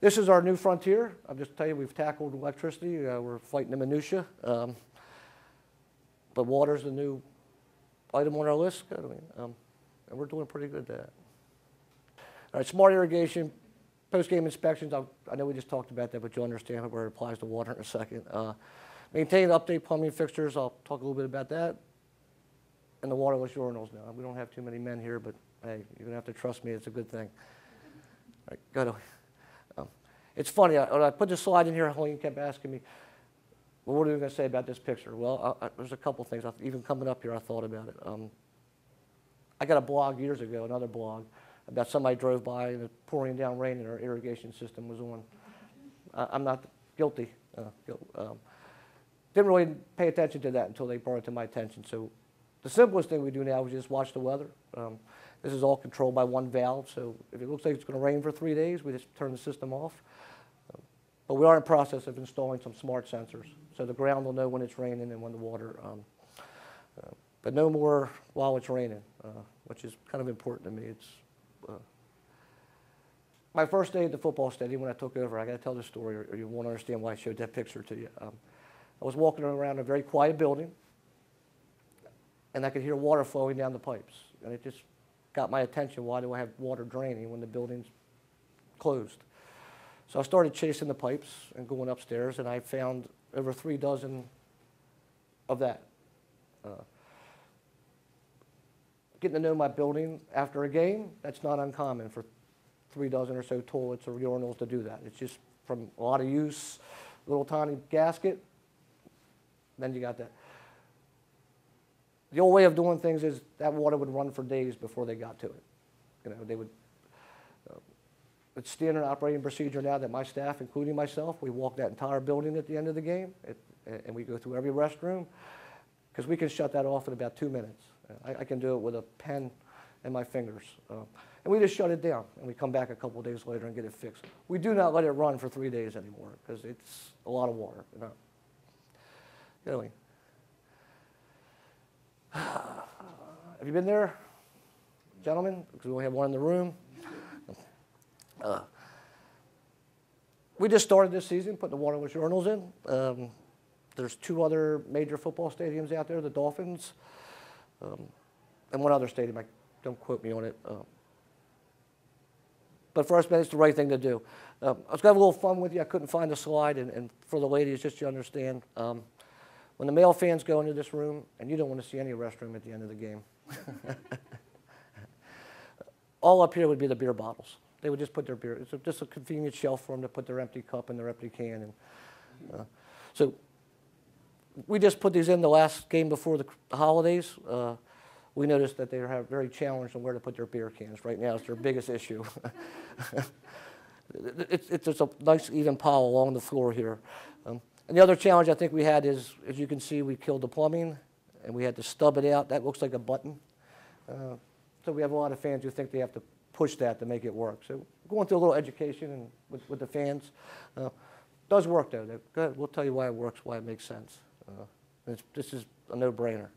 This is our new frontier. I'll just tell you, we've tackled electricity. We're fighting the minutia. But water's the new item on our list, and we're doing pretty good at that. All right, smart irrigation, post-game inspections. I know we just talked about that, but you'll understand where it applies to water in a second. Maintain and update plumbing fixtures. I'll talk a little bit about that. And the waterless urinals now. We don't have too many men here, but hey, you're going to have to trust me. It's a good thing. All right, go to. It's funny, when I put this slide in here, Helene kept asking me, well, what are we going to say about this picture? Well, there's a couple things. Even coming up here, I thought about it. I got a blog years ago, another blog, about somebody drove by and it's pouring down rain and our irrigation system was on. I'm not guilty. Didn't really pay attention to that until they brought it to my attention. So the simplest thing we do now is just watch the weather. This is all controlled by one valve, so if it looks like it's going to rain for 3 days, we just turn the system off. But we are in the process of installing some smart sensors, so the ground will know when it's raining and when the water, but no more while it's raining, which is kind of important to me. It's my first day at the football stadium when I took over. I got to tell this story, or you won't understand why I showed that picture to you. I was walking around a very quiet building, and I could hear water flowing down the pipes, and it just got my attention. Why do I have water draining when the building's closed? So I started chasing the pipes and going upstairs, and I found over 3 dozen of that. Getting to know my building after a game, that's not uncommon for 3 dozen or so toilets or urinals to do that. It's just from a lot of use, little tiny gasket, then you got that. The old way of doing things is that water would run for days before they got to it. You know, they would. It's standard operating procedure now that my staff, including myself, we walk that entire building at the end of the game, and we go through every restroom, because we can shut that off in about 2 minutes. I can do it with a pen and my fingers. And we just shut it down, and we come back a couple of days later and get it fixed. We do not let it run for 3 days anymore, because it's a lot of water. You know. Anyway. Have you been there, gentlemen? Because we only have one in the room. We just started this season putting the waterless urinals in. There's 2 other major football stadiums out there, the Dolphins, and one other stadium. Don't quote me on it. But for us, man, it's the right thing to do. I was going to have a little fun with you. I couldn't find the slide, and for the ladies, just to understand, when the male fans go into this room, and you don't want to see any restroom at the end of the game, all up here would be the beer bottles. They would just put their beer. It's just a convenient shelf for them to put their empty cup and their empty can. And so we just put these in the last game before the holidays. We noticed that they are very challenged on where to put their beer cans. Right now, it's their biggest issue. It's just a nice even pile along the floor here. And the other challenge I think we had is, as you can see, we killed the plumbing, and we had to stub it out. That looks like a button. So we have a lot of fans who think they have to push that to make it work. So going through a little education and with the fans. Does work, though. We'll tell you why it works, why it makes sense. This is a no-brainer.